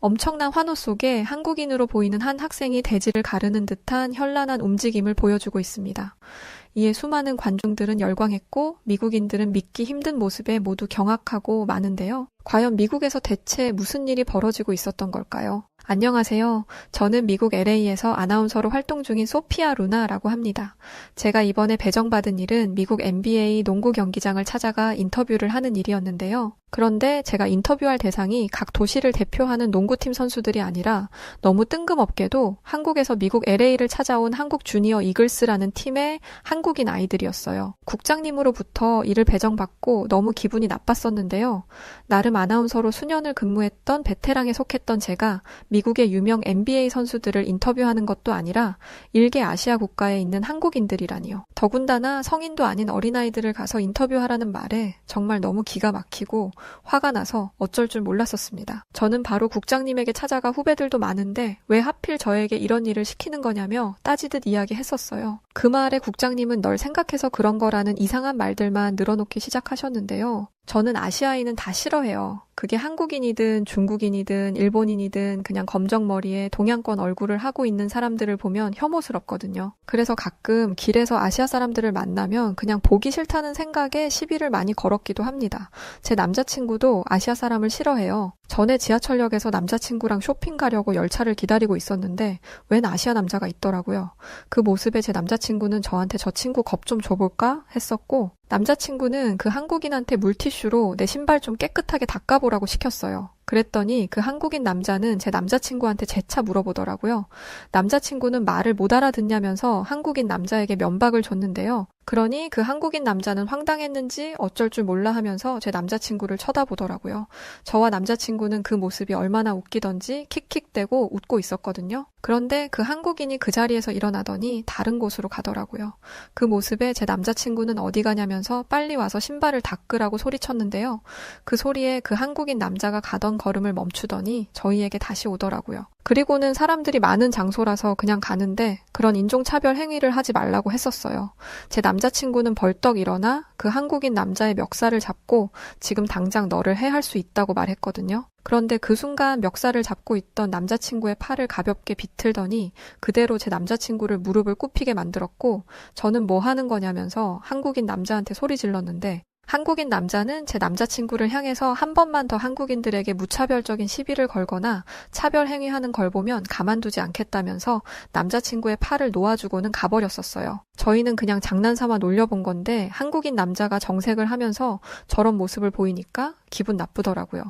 엄청난 환호 속에 한국인으로 보이는 한 학생이 대지를 가르는 듯한 현란한 움직임을 보여주고 있습니다. 이에 수많은 관중들은 열광했고 미국인들은 믿기 힘든 모습에 모두 경악하고 마는데요. 과연 미국에서 대체 무슨 일이 벌어지고 있었던 걸까요? 안녕하세요. 저는 미국 LA에서 아나운서로 활동 중인 소피아 루나라고 합니다. 제가 이번에 배정받은 일은 미국 NBA 농구 경기장을 찾아가 인터뷰를 하는 일이었는데요. 그런데 제가 인터뷰할 대상이 각 도시를 대표하는 농구팀 선수들이 아니라 너무 뜬금없게도 한국에서 미국 LA를 찾아온 한국 주니어 이글스라는 팀의 한국인 아이들이었어요. 국장님으로부터 이를 배정받고 너무 기분이 나빴었는데요. 나름 아나운서로 수년을 근무했던 베테랑에 속했던 제가 미국의 유명 NBA 선수들을 인터뷰하는 것도 아니라 일개 아시아 국가에 있는 한국인들이라니요. 더군다나 성인도 아닌 어린아이들을 가서 인터뷰하라는 말에 정말 너무 기가 막히고 화가 나서 어쩔 줄 몰랐었습니다. 저는 바로 국장님에게 찾아가 후배들도 많은데 왜 하필 저에게 이런 일을 시키는 거냐며 따지듯 이야기했었어요. 그 말에 국장님은 널 생각해서 그런 거라는 이상한 말들만 늘어놓기 시작하셨는데요. 저는 아시아인은 다 싫어해요. 그게 한국인이든 중국인이든 일본인이든 그냥 검정머리에 동양권 얼굴을 하고 있는 사람들을 보면 혐오스럽거든요. 그래서 가끔 길에서 아시아 사람들을 만나면 그냥 보기 싫다는 생각에 시비를 많이 걸었기도 합니다. 제 남자친구도 아시아 사람을 싫어해요. 전에 지하철역에서 남자친구랑 쇼핑 가려고 열차를 기다리고 있었는데 웬 아시아 남자가 있더라고요. 그 모습에 제 남자친구는 저한테 저 친구 겁 좀 줘볼까 했었고 남자친구는 그 한국인한테 물티슈로 내 신발 좀 깨끗하게 닦아보라고 시켰어요. 그랬더니 그 한국인 남자는 제 남자친구한테 재차 물어보더라고요. 남자친구는 말을 못 알아듣냐면서 한국인 남자에게 면박을 줬는데요. 그러니 그 한국인 남자는 황당했는지 어쩔 줄 몰라 하면서 제 남자친구를 쳐다보더라고요. 저와 남자친구는 그 모습이 얼마나 웃기던지 킥킥대고 웃고 있었거든요. 그런데 그 한국인이 그 자리에서 일어나더니 다른 곳으로 가더라고요. 그 모습에 제 남자친구는 어디 가냐면서 빨리 와서 신발을 닦으라고 소리쳤는데요. 그 소리에 그 한국인 남자가 가던 걸음을 멈추더니 저희에게 다시 오더라고요. 그리고는 사람들이 많은 장소라서 그냥 가는데 그런 인종차별 행위를 하지 말라고 했었어요. 제 남자친구는 벌떡 일어나 그 한국인 남자의 멱살을 잡고 지금 당장 너를 해할 수 있다고 말했거든요. 그런데 그 순간 멱살을 잡고 있던 남자친구의 팔을 가볍게 비틀더니 그대로 제 남자친구를 무릎을 꿇히게 만들었고 저는 뭐 하는 거냐면서 한국인 남자한테 소리 질렀는데 한국인 남자는 제 남자친구를 향해서 한 번만 더 한국인들에게 무차별적인 시비를 걸거나 차별 행위하는 걸 보면 가만두지 않겠다면서 남자친구의 팔을 놓아주고는 가버렸었어요. 저희는 그냥 장난삼아 놀려본 건데 한국인 남자가 정색을 하면서 저런 모습을 보이니까 기분 나쁘더라고요.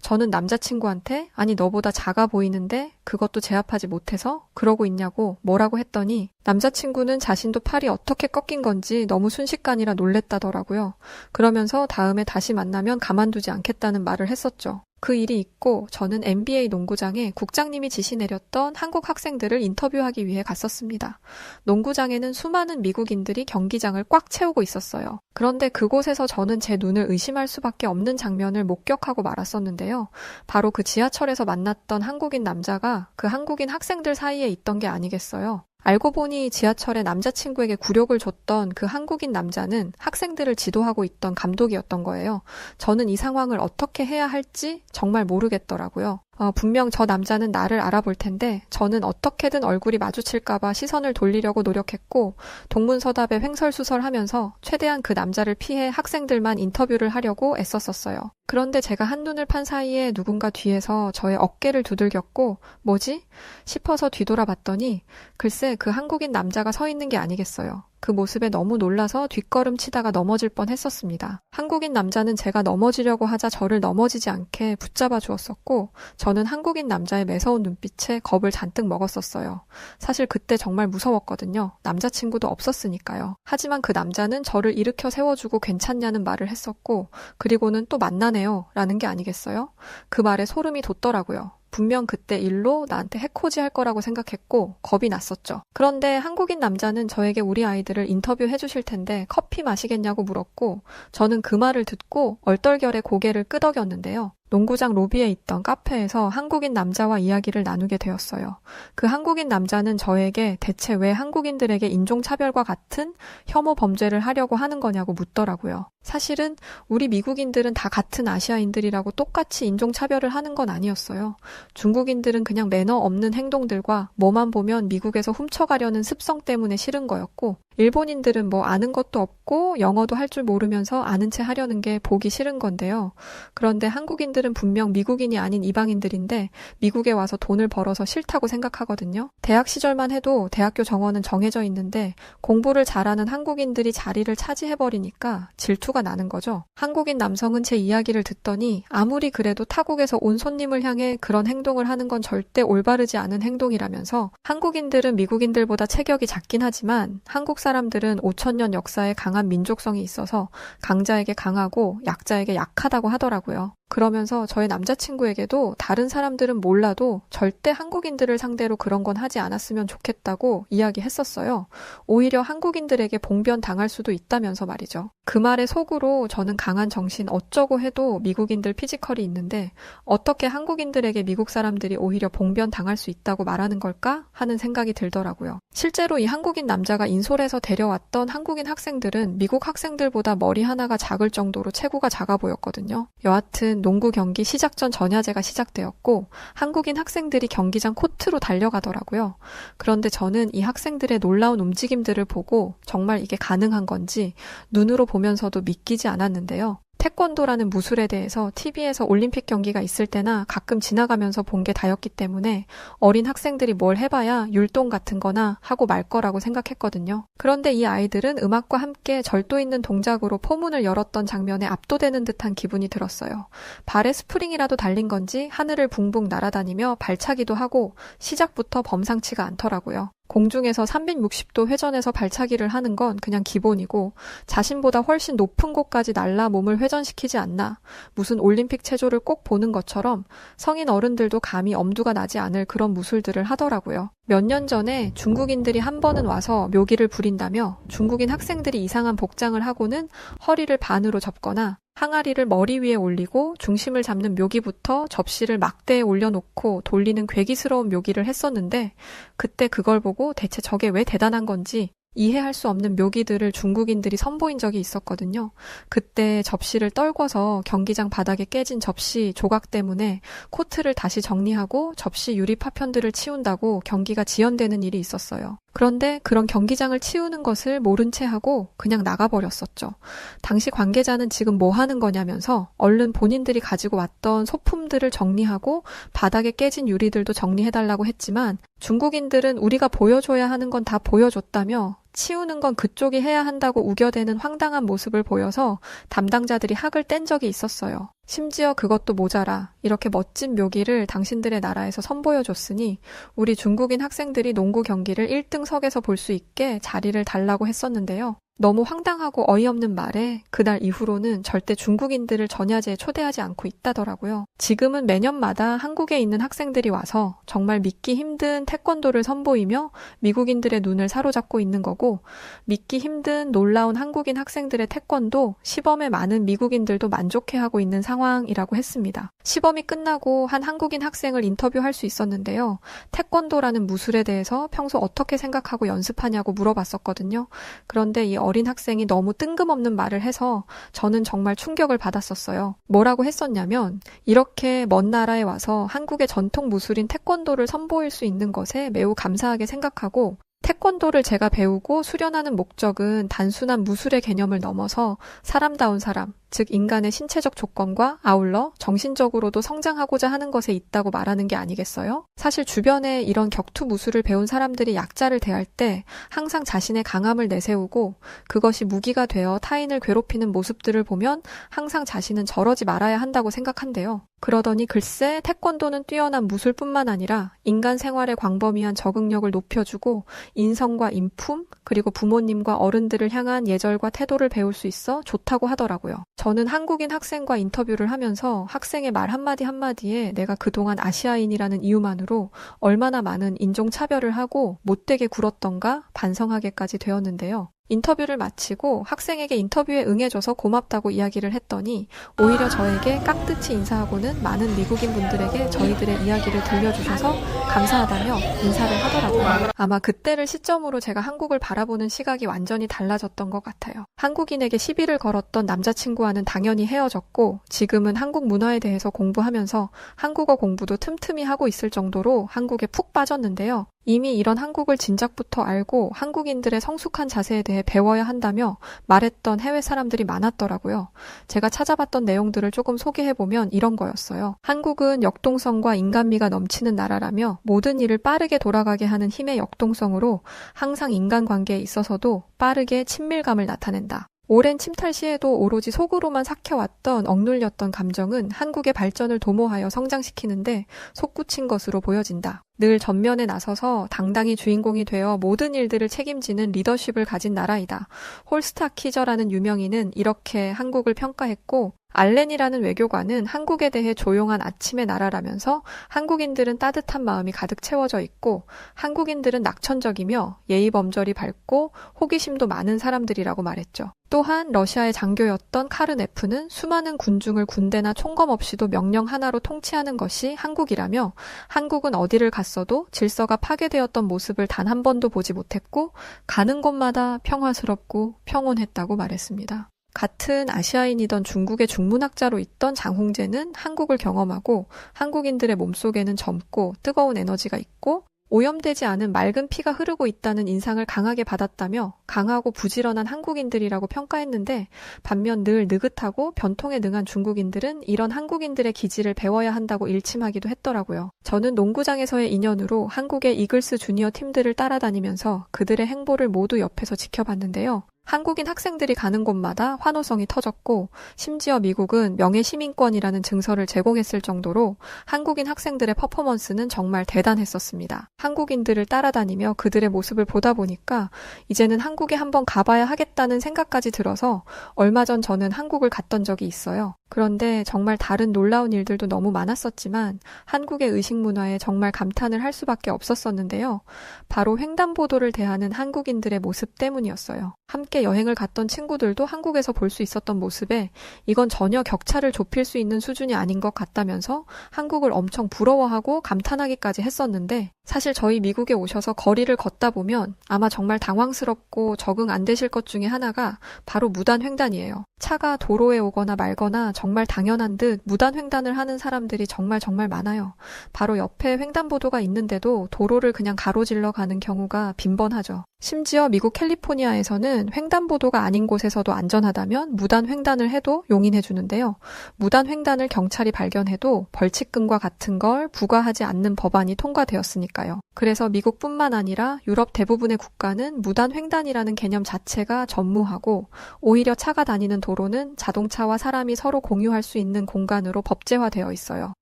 저는 남자친구한테 아니 너보다 작아 보이는데 그것도 제압하지 못해서 그러고 있냐고 뭐라고 했더니 남자친구는 자신도 팔이 어떻게 꺾인 건지 너무 순식간이라 놀랬다더라고요. 그러면서 다음에 다시 만나면 가만두지 않겠다는 말을 했었죠. 그 일이 있고 저는 NBA 농구장에 국장님이 지시 내렸던 한국 학생들을 인터뷰하기 위해 갔었습니다. 농구장에는 수많은 미국인들이 경기장을 꽉 채우고 있었어요. 그런데 그곳에서 저는 제 눈을 의심할 수밖에 없는 장면을 목격하고 말았었는데요. 바로 그 지하철에서 만났던 한국인 남자가 그 한국인 학생들 사이에 있던 게 아니겠어요. 알고 보니 지하철에 남자친구에게 굴욕을 줬던 그 한국인 남자는 학생들을 지도하고 있던 감독이었던 거예요. 저는 이 상황을 어떻게 해야 할지 정말 모르겠더라고요. 분명 저 남자는 나를 알아볼 텐데 저는 어떻게든 얼굴이 마주칠까봐 시선을 돌리려고 노력했고 동문서답에 횡설수설하면서 최대한 그 남자를 피해 학생들만 인터뷰를 하려고 애썼었어요. 그런데 제가 한눈을 판 사이에 누군가 뒤에서 저의 어깨를 두들겼고 뭐지? 싶어서 뒤돌아봤더니 글쎄 그 한국인 남자가 서 있는 게 아니겠어요. 그 모습에 너무 놀라서 뒷걸음 치다가 넘어질 뻔했었습니다. 한국인 남자는 제가 넘어지려고 하자 저를 넘어지지 않게 붙잡아 주었었고 저는 한국인 남자의 매서운 눈빛에 겁을 잔뜩 먹었었어요. 사실 그때 정말 무서웠거든요. 남자친구도 없었으니까요. 하지만 그 남자는 저를 일으켜 세워주고 괜찮냐는 말을 했었고 그리고는 또 만나네요 라는 게 아니겠어요? 그 말에 소름이 돋더라고요. 분명 그때 일로 나한테 해코지 할 거라고 생각했고 겁이 났었죠. 그런데 한국인 남자는 저에게 우리 아이들을 인터뷰해 주실 텐데 커피 마시겠냐고 물었고 저는 그 말을 듣고 얼떨결에 고개를 끄덕였는데요. 농구장 로비에 있던 카페에서 한국인 남자와 이야기를 나누게 되었어요. 그 한국인 남자는 저에게 대체 왜 한국인들에게 인종차별과 같은 혐오 범죄를 하려고 하는 거냐고 묻더라고요. 사실은 우리 미국인들은 다 같은 아시아인들이라고 똑같이 인종차별을 하는 건 아니었어요. 중국인들은 그냥 매너 없는 행동들과 뭐만 보면 미국에서 훔쳐가려는 습성 때문에 싫은 거였고, 일본인들은 뭐 아는 것도 없고 영어도 할 줄 모르면서 아는 체 하려는 게 보기 싫은 건데요. 그런데 한국인들은 분명 미국인이 아닌 이방인들인데 미국에 와서 돈을 벌어서 싫다고 생각하거든요. 대학 시절만 해도 대학교 정원은 정해져 있는데 공부를 잘하는 한국인들이 자리를 차지해버리니까 질투가 나는 거죠. 한국인 남성은 제 이야기를 듣더니 아무리 그래도 타국에서 온 손님을 향해 그런 행동을 하는 건 절대 올바르지 않은 행동이라면서, 한국인들은 미국인들보다 체격이 작긴 하지만 한국 사람들은 5,000년 역사에 강한 민족성이 있어서 강자에게 강하고 약자에게 약하다고 하더라고요. 그러면서 저의 남자친구에게도 다른 사람들은 몰라도 절대 한국인들을 상대로 그런 건 하지 않았으면 좋겠다고 이야기했었어요. 오히려 한국인들에게 봉변 당할 수도 있다면서 말이죠. 그 말에 속으로 저는 강한 정신 어쩌고 해도 미국인들 피지컬이 있는데 어떻게 한국인들에게 미국 사람들이 오히려 봉변 당할 수 있다고 말하는 걸까 하는 생각이 들더라고요. 실제로 이 한국인 남자가 인솔에서 데려왔던 한국인 학생들은 미국 학생들보다 머리 하나가 작을 정도로 체구가 작아 보였거든요. 여하튼 농구 경기 시작 전 전야제가 시작되었고 한국인 학생들이 경기장 코트로 달려가더라고요. 그런데 저는 이 학생들의 놀라운 움직임들을 보고 정말 이게 가능한 건지 눈으로 보면서도 믿기지 않았는데요. 태권도라는 무술에 대해서 TV에서 올림픽 경기가 있을 때나 가끔 지나가면서 본 게 다였기 때문에 어린 학생들이 뭘 해봐야 율동 같은 거나 하고 말 거라고 생각했거든요. 그런데 이 아이들은 음악과 함께 절도 있는 동작으로 포문을 열었던 장면에 압도되는 듯한 기분이 들었어요. 발에 스프링이라도 달린 건지 하늘을 붕붕 날아다니며 발차기도 하고 시작부터 범상치가 않더라고요. 공중에서 360도 회전해서 발차기를 하는 건 그냥 기본이고 자신보다 훨씬 높은 곳까지 날라 몸을 회전시키지 않나, 무슨 올림픽 체조를 꼭 보는 것처럼 성인 어른들도 감히 엄두가 나지 않을 그런 무술들을 하더라고요. 몇 년 전에 중국인들이 한 번은 와서 묘기를 부린다며 중국인 학생들이 이상한 복장을 하고는 허리를 반으로 접거나 항아리를 머리 위에 올리고 중심을 잡는 묘기부터 접시를 막대에 올려놓고 돌리는 괴기스러운 묘기를 했었는데, 그때 그걸 보고 대체 저게 왜 대단한 건지 이해할 수 없는 묘기들을 중국인들이 선보인 적이 있었거든요. 그때 접시를 떨궈서 경기장 바닥에 깨진 접시 조각 때문에 코트를 다시 정리하고 접시 유리 파편들을 치운다고 경기가 지연되는 일이 있었어요. 그런데 그런 경기장을 치우는 것을 모른 채 하고 그냥 나가버렸었죠. 당시 관계자는 지금 뭐 하는 거냐면서 얼른 본인들이 가지고 왔던 소품들을 정리하고 바닥에 깨진 유리들도 정리해달라고 했지만 중국인들은 우리가 보여줘야 하는 건 다 보여줬다며 치우는 건 그쪽이 해야 한다고 우겨대는 황당한 모습을 보여서 담당자들이 학을 뗀 적이 있었어요. 심지어 그것도 모자라 이렇게 멋진 묘기를 당신들의 나라에서 선보여줬으니 우리 중국인 학생들이 농구 경기를 1등석에서 볼 수 있게 자리를 달라고 했었는데요. 너무 황당하고 어이없는 말에 그날 이후로는 절대 중국인들을 전야제에 초대하지 않고 있다더라고요. 지금은 매년마다 한국에 있는 학생들이 와서 정말 믿기 힘든 태권도를 선보이며 미국인들의 눈을 사로잡고 있는 거고, 믿기 힘든 놀라운 한국인 학생들의 태권도 시범에 많은 미국인들도 만족해하고 있는 상황이라고 했습니다. 시범이 끝나고 한 한국인 학생을 인터뷰할 수 있었는데요. 태권도라는 무술에 대해서 평소 어떻게 생각하고 연습하냐고 물어봤었거든요. 그런데 이 어린 학생이 너무 뜬금없는 말을 해서 저는 정말 충격을 받았었어요. 뭐라고 했었냐면, 이렇게 먼 나라에 와서 한국의 전통 무술인 태권도를 선보일 수 있는 것에 매우 감사하게 생각하고, 태권도를 제가 배우고 수련하는 목적은 단순한 무술의 개념을 넘어서 사람다운 사람, 즉 인간의 신체적 조건과 아울러 정신적으로도 성장하고자 하는 것에 있다고 말하는 게 아니겠어요? 사실 주변에 이런 격투 무술을 배운 사람들이 약자를 대할 때 항상 자신의 강함을 내세우고 그것이 무기가 되어 타인을 괴롭히는 모습들을 보면 항상 자신은 저러지 말아야 한다고 생각한대요. 그러더니 글쎄 태권도는 뛰어난 무술뿐만 아니라 인간 생활의 광범위한 적응력을 높여주고 인성과 인품, 그리고 부모님과 어른들을 향한 예절과 태도를 배울 수 있어 좋다고 하더라고요. 저는 한국인 학생과 인터뷰를 하면서 학생의 말 한마디 한마디에 내가 그동안 아시아인이라는 이유만으로 얼마나 많은 인종차별을 하고 못되게 굴었던가 반성하게까지 되었는데요. 인터뷰를 마치고 학생에게 인터뷰에 응해줘서 고맙다고 이야기를 했더니 오히려 저에게 깍듯이 인사하고는 많은 미국인 분들에게 저희들의 이야기를 들려주셔서 감사하다며 인사를 하더라고요. 아마 그때를 시점으로 제가 한국을 바라보는 시각이 완전히 달라졌던 것 같아요. 한국인에게 시비를 걸었던 남자친구와는 당연히 헤어졌고 지금은 한국 문화에 대해서 공부하면서 한국어 공부도 틈틈이 하고 있을 정도로 한국에 푹 빠졌는데요. 이미 이런 한국을 진작부터 알고 한국인들의 성숙한 자세에 대해 배워야 한다며 말했던 해외 사람들이 많았더라고요. 제가 찾아봤던 내용들을 조금 소개해보면 이런 거였어요. 한국은 역동성과 인간미가 넘치는 나라라며 모든 일을 빠르게 돌아가게 하는 힘의 역동성으로 항상 인간관계에 있어서도 빠르게 친밀감을 나타낸다. 오랜 침탈 시에도 오로지 속으로만 삭혀왔던 억눌렸던 감정은 한국의 발전을 도모하여 성장시키는데 솟구친 것으로 보여진다. 늘 전면에 나서서 당당히 주인공이 되어 모든 일들을 책임지는 리더십을 가진 나라이다. 홀스타키저라는 유명인은 이렇게 한국을 평가했고 알렌이라는 외교관은 한국에 대해 조용한 아침의 나라라면서 한국인들은 따뜻한 마음이 가득 채워져 있고 한국인들은 낙천적이며 예의범절이 밝고 호기심도 많은 사람들이라고 말했죠. 또한 러시아의 장교였던 카르네프는 수많은 군중을 군대나 총검 없이도 명령 하나로 통치하는 것이 한국이라며 한국은 어디를 갔어도 질서가 파괴되었던 모습을 단 한 번도 보지 못했고 가는 곳마다 평화스럽고 평온했다고 말했습니다. 같은 아시아인이던 중국의 중문학자로 있던 장홍재는 한국을 경험하고 한국인들의 몸속에는 젊고 뜨거운 에너지가 있고 오염되지 않은 맑은 피가 흐르고 있다는 인상을 강하게 받았다며 강하고 부지런한 한국인들이라고 평가했는데 반면 늘 느긋하고 변통에 능한 중국인들은 이런 한국인들의 기질을 배워야 한다고 일침하기도 했더라고요. 저는 농구장에서의 인연으로 한국의 이글스 주니어 팀들을 따라다니면서 그들의 행보를 모두 옆에서 지켜봤는데요. 한국인 학생들이 가는 곳마다 환호성이 터졌고 심지어 미국은 명예시민권이라는 증서를 제공했을 정도로 한국인 학생들의 퍼포먼스는 정말 대단했었습니다. 한국인들을 따라다니며 그들의 모습을 보다 보니까 이제는 한국에 한번 가봐야 하겠다는 생각까지 들어서 얼마 전 저는 한국을 갔던 적이 있어요. 그런데 정말 다른 놀라운 일들도 너무 많았었지만 한국의 의식 문화에 정말 감탄을 할 수밖에 없었었는데요. 바로 횡단보도를 대하는 한국인들의 모습 때문이었어요. 함께 여행을 갔던 친구들도 한국에서 볼 수 있었던 모습에 이건 전혀 격차를 좁힐 수 있는 수준이 아닌 것 같다면서 한국을 엄청 부러워하고 감탄하기까지 했었는데 사실 저희 미국에 오셔서 거리를 걷다 보면 아마 정말 당황스럽고 적응 안 되실 것 중에 하나가 바로 무단횡단이에요. 차가 도로에 오거나 말거나 정말 당연한 듯 무단횡단을 하는 사람들이 정말 많아요. 바로 옆에 횡단보도가 있는데도 도로를 그냥 가로질러 가는 경우가 빈번하죠. 심지어 미국 캘리포니아에서는 횡단보도가 아닌 곳에서도 안전하다면 무단횡단을 해도 용인해주는데요. 무단횡단을 경찰이 발견해도 벌칙금과 같은 걸 부과하지 않는 법안이 통과되었으니까요. 그래서 미국뿐만 아니라 유럽 대부분의 국가는 무단횡단이라는 개념 자체가 전무하고 오히려 차가 다니는 도로는 자동차와 사람이 서로 공유할 수 있는 공간으로 법제화되어 있어요.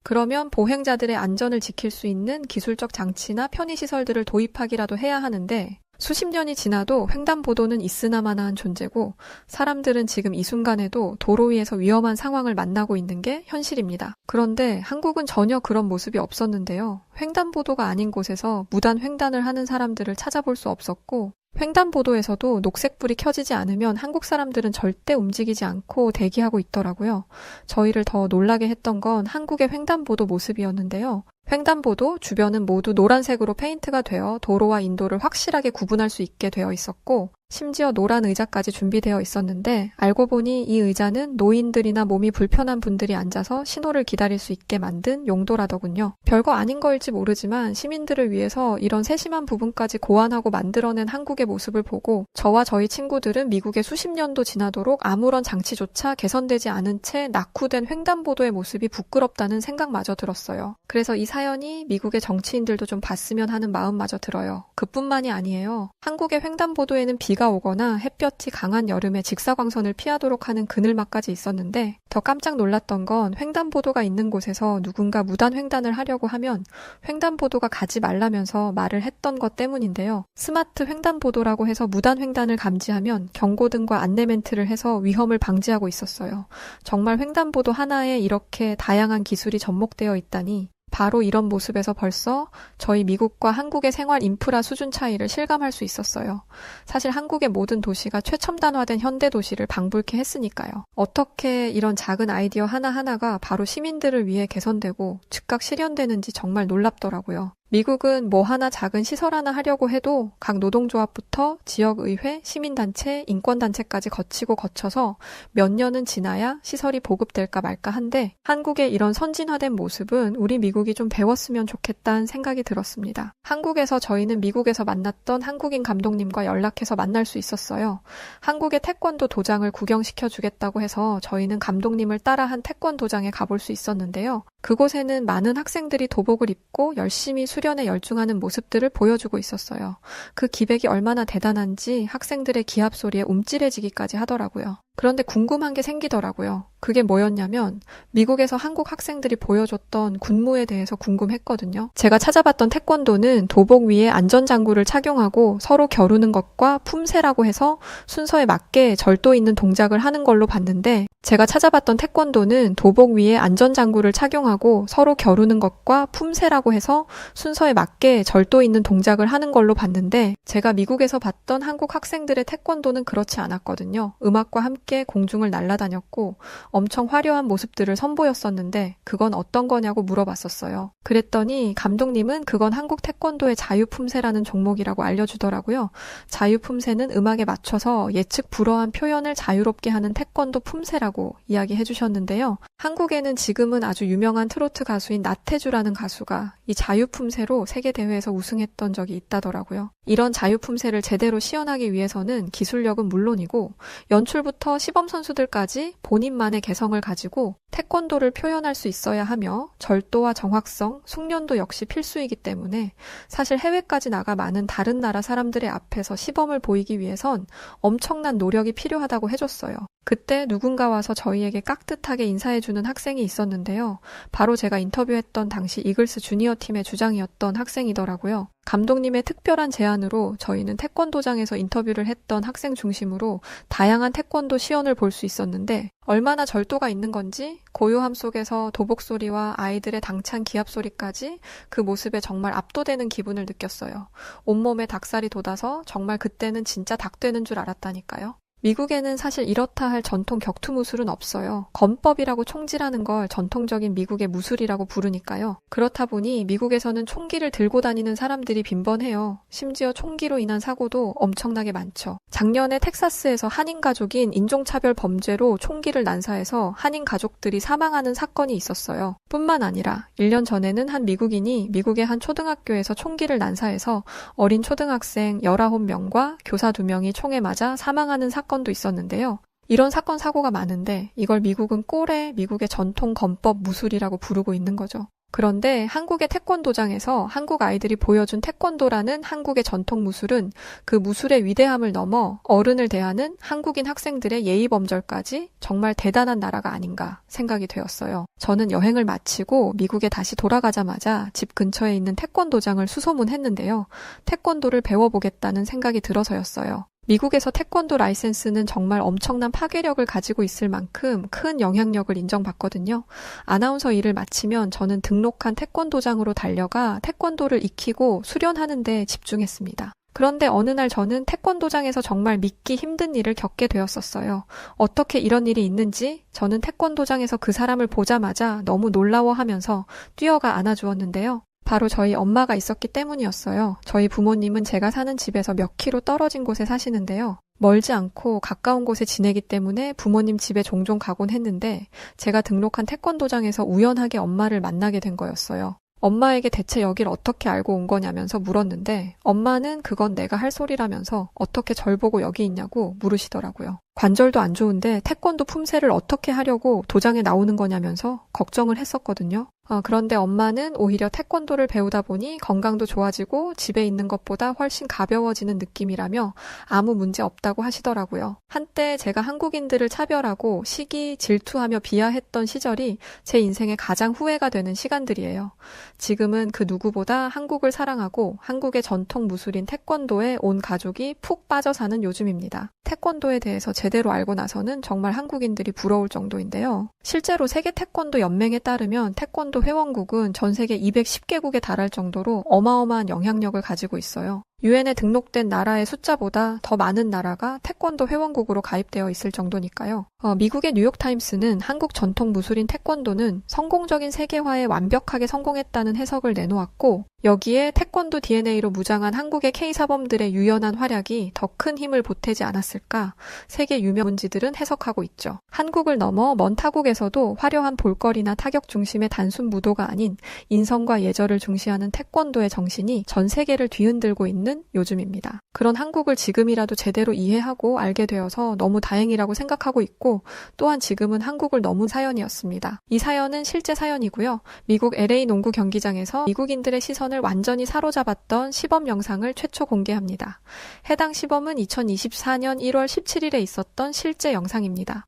그러면 보행자들의 안전을 지킬 수 있는 기술적 장치나 편의시설들을 도입하기라도 해야 하는데 수십 년이 지나도 횡단보도는 있으나마나한 존재고 사람들은 지금 이 순간에도 도로 위에서 위험한 상황을 만나고 있는 게 현실입니다. 그런데 한국은 전혀 그런 모습이 없었는데요. 횡단보도가 아닌 곳에서 무단 횡단을 하는 사람들을 찾아볼 수 없었고 횡단보도에서도 녹색불이 켜지지 않으면 한국 사람들은 절대 움직이지 않고 대기하고 있더라고요. 저희를 더 놀라게 했던 건 한국의 횡단보도 모습이었는데요. 횡단보도 주변은 모두 노란색으로 페인트가 되어 도로와 인도를 확실하게 구분할 수 있게 되어 있었고 심지어 노란 의자까지 준비되어 있었는데 알고 보니 이 의자는 노인들이나 몸이 불편한 분들이 앉아서 신호를 기다릴 수 있게 만든 용도라더군요. 별거 아닌 거일지 모르지만 시민들을 위해서 이런 세심한 부분까지 고안하고 만들어낸 한국의 모습을 보고 저와 저희 친구들은 미국에 수십 년도 지나도록 아무런 장치조차 개선되지 않은 채 낙후된 횡단보도의 모습이 부끄럽다는 생각마저 들었어요. 그래서 이 사연이 미국의 정치인들도 좀 봤으면 하는 마음마저 들어요. 그뿐만이 아니에요. 한국의 횡단보도에는 비가 오거나 햇볕이 강한 여름에 직사광선을 피하도록 하는 그늘막까지 있었는데 더 깜짝 놀랐던 건 횡단보도가 있는 곳에서 누군가 무단횡단을 하려고 하면 횡단보도가 가지 말라면서 말을 했던 것 때문인데요. 스마트 횡단보도라고 해서 무단횡단을 감지하면 경고등과 안내 멘트를 해서 위험을 방지하고 있었어요. 정말 횡단보도 하나에 이렇게 다양한 기술이 접목되어 있다니 바로 이런 모습에서 벌써 저희 미국과 한국의 생활 인프라 수준 차이를 실감할 수 있었어요. 사실 한국의 모든 도시가 최첨단화된 현대 도시를 방불케 했으니까요. 어떻게 이런 작은 아이디어 하나하나가 바로 시민들을 위해 개선되고 즉각 실현되는지 정말 놀랍더라고요. 미국은 뭐 하나 작은 시설 하나 하려고 해도 각 노동조합부터 지역의회, 시민단체, 인권단체까지 거쳐서 몇 년은 지나야 시설이 보급될까 말까 한데 한국의 이런 선진화된 모습은 우리 미국이 좀 배웠으면 좋겠다는 생각이 들었습니다. 한국에서 저희는 미국에서 만났던 한국인 감독님과 연락해서 만날 수 있었어요. 한국의 태권도 도장을 구경시켜 주겠다고 해서 저희는 감독님을 따라 한 태권도장에 가볼 수 있었는데요. 그곳에는 많은 학생들이 도복을 입고 열심히 수련에 열중하는 모습들을 보여주고 있었어요. 그 기백이 얼마나 대단한지 학생들의 기합 소리에 움찔해지기까지 하더라고요. 그런데 궁금한 게 생기더라고요. 그게 뭐였냐면 미국에서 한국 학생들이 보여줬던 군무에 대해서 궁금했거든요. 제가 찾아봤던 태권도는 도복 위에 안전장구를 착용하고 서로 겨루는 것과 품새라고 해서 순서에 맞게 절도 있는 동작을 하는 걸로 봤는데 제가 찾아봤던 태권도는 도복 위에 안전장구를 착용하고 서로 겨루는 것과 품새라고 해서 순서에 맞게 절도 있는 동작을 하는 걸로 봤는데 제가 미국에서 봤던 한국 학생들의 태권도는 그렇지 않았거든요. 음악과 함께 공중을 날아다녔고 엄청 화려한 모습들을 선보였었는데 그건 어떤 거냐고 물어봤었어요. 그랬더니 감독님은 그건 한국 태권도의 자유품새라는 종목이라고 알려주더라고요. 자유품새는 음악에 맞춰서 예측 불허한 표현을 자유롭게 하는 태권도 품새라고 이야기해 주셨는데요. 한국에는 지금은 아주 유명한 트로트 가수인 나태주라는 가수가 이 자유품새로 세계대회에서 우승했던 적이 있다더라고요. 이런 자유품새를 제대로 시연하기 위해서는 기술력은 물론이고 연출부터 시범 선수들까지 본인만의 개성을 가지고 태권도를 표현할 수 있어야 하며 절도와 정확성, 숙련도 역시 필수이기 때문에 사실 해외까지 나가 많은 다른 나라 사람들의 앞에서 시범을 보이기 위해선 엄청난 노력이 필요하다고 해줬어요. 그때 누군가 와서 저희에게 깍듯하게 인사해주는 학생이 있었는데요. 바로 제가 인터뷰했던 당시 이글스 주니어 팀의 주장이었던 학생이더라고요. 감독님의 특별한 제안으로 저희는 태권도장에서 인터뷰를 했던 학생 중심으로 다양한 태권도 시연을 볼 수 있었는데 얼마나 절도가 있는 건지 고요함 속에서 도복 소리와 아이들의 당찬 기합 소리까지 그 모습에 정말 압도되는 기분을 느꼈어요. 온몸에 닭살이 돋아서 정말 그때는 진짜 닭 되는 줄 알았다니까요. 미국에는 사실 이렇다 할 전통 격투 무술은 없어요. 건법이라고 총질하는 걸 전통적인 미국의 무술이라고 부르니까요. 그렇다 보니 미국에서는 총기를 들고 다니는 사람들이 빈번해요. 심지어 총기로 인한 사고도 엄청나게 많죠. 작년에 텍사스에서 한인 가족인 인종차별 범죄로 총기를 난사해서 한인 가족들이 사망하는 사건이 있었어요. 뿐만 아니라 1년 전에는 한 미국인이 미국의 한 초등학교에서 총기를 난사해서 어린 초등학생 19명과 교사 2명이 총에 맞아 사망하는 사건도 있었는데요. 이런 사건 사고가 많은데 이걸 미국은 꼴에 미국의 전통 건법 무술이라고 부르고 있는 거죠. 그런데 한국의 태권도장에서 한국 아이들이 보여준 태권도라는 한국의 전통 무술은 그 무술의 위대함을 넘어 어른을 대하는 한국인 학생들의 예의 범절까지 정말 대단한 나라가 아닌가 생각이 되었어요. 저는 여행을 마치고 미국에 다시 돌아가자마자 집 근처에 있는 태권도장을 수소문했는데요. 태권도를 배워보겠다는 생각이 들어서였어요. 미국에서 태권도 라이센스는 정말 엄청난 파괴력을 가지고 있을 만큼 큰 영향력을 인정받거든요. 아나운서 일을 마치면 저는 등록한 태권도장으로 달려가 태권도를 익히고 수련하는 데 집중했습니다. 그런데 어느 날 저는 태권도장에서 정말 믿기 힘든 일을 겪게 되었었어요. 어떻게 이런 일이 있는지 저는 태권도장에서 그 사람을 보자마자 너무 놀라워하면서 뛰어가 안아주었는데요. 바로 저희 엄마가 있었기 때문이었어요. 저희 부모님은 제가 사는 집에서 몇 킬로 떨어진 곳에 사시는데요. 멀지 않고 가까운 곳에 지내기 때문에 부모님 집에 종종 가곤 했는데 제가 등록한 태권도장에서 우연하게 엄마를 만나게 된 거였어요. 엄마에게 대체 여길 어떻게 알고 온 거냐면서 물었는데 엄마는 그건 내가 할 소리라면서 어떻게 절 보고 여기 있냐고 물으시더라고요. 관절도 안 좋은데 태권도 품새를 어떻게 하려고 도장에 나오는 거냐면서 걱정을 했었거든요. 그런데 엄마는 오히려 태권도를 배우다 보니 건강도 좋아지고 집에 있는 것보다 훨씬 가벼워지는 느낌이라며 아무 문제 없다고 하시더라고요. 한때 제가 한국인들을 차별하고 시기, 질투하며 비하했던 시절이 제 인생의 가장 후회가 되는 시간들이에요. 지금은 그 누구보다 한국을 사랑하고 한국의 전통 무술인 태권도에 온 가족이 푹 빠져 사는 요즘입니다. 태권도에 대해서 제대로 알고 나서는 정말 한국인들이 부러울 정도인데요. 실제로 세계 태권도 연맹에 따르면 태권도 회원국은 전 세계 210개국에 달할 정도로 어마어마한 영향력을 가지고 있어요. 유엔에 등록된 나라의 숫자보다 더 많은 나라가 태권도 회원국으로 가입되어 있을 정도니까요. 미국의 뉴욕타임스는 한국 전통 무술인 태권도는 성공적인 세계화에 완벽하게 성공했다는 해석을 내놓았고, 여기에 태권도 DNA로 무장한 한국의 K사범들의 유연한 활약이 더 큰 힘을 보태지 않았을까 세계 유명문지들은 해석하고 있죠. 한국을 넘어 먼 타국에서도 화려한 볼거리나 타격 중심의 단순 무도가 아닌 인성과 예절을 중시하는 태권도의 정신이 전 세계를 뒤흔들고 있는 요즘입니다. 그런 한국을 지금이라도 제대로 이해하고 알게 되어서 너무 다행이라고 생각하고 있고, 또한 지금은 한국을 넘은 사연이었습니다. 이 사연은 실제 사연이고요. 미국 LA 농구 경기장에서 미국인들의 시선을 완전히 사로잡았던 시범 영상을 최초 공개합니다. 해당 시범은 2024년 1월 17일에 있었던 실제 영상입니다.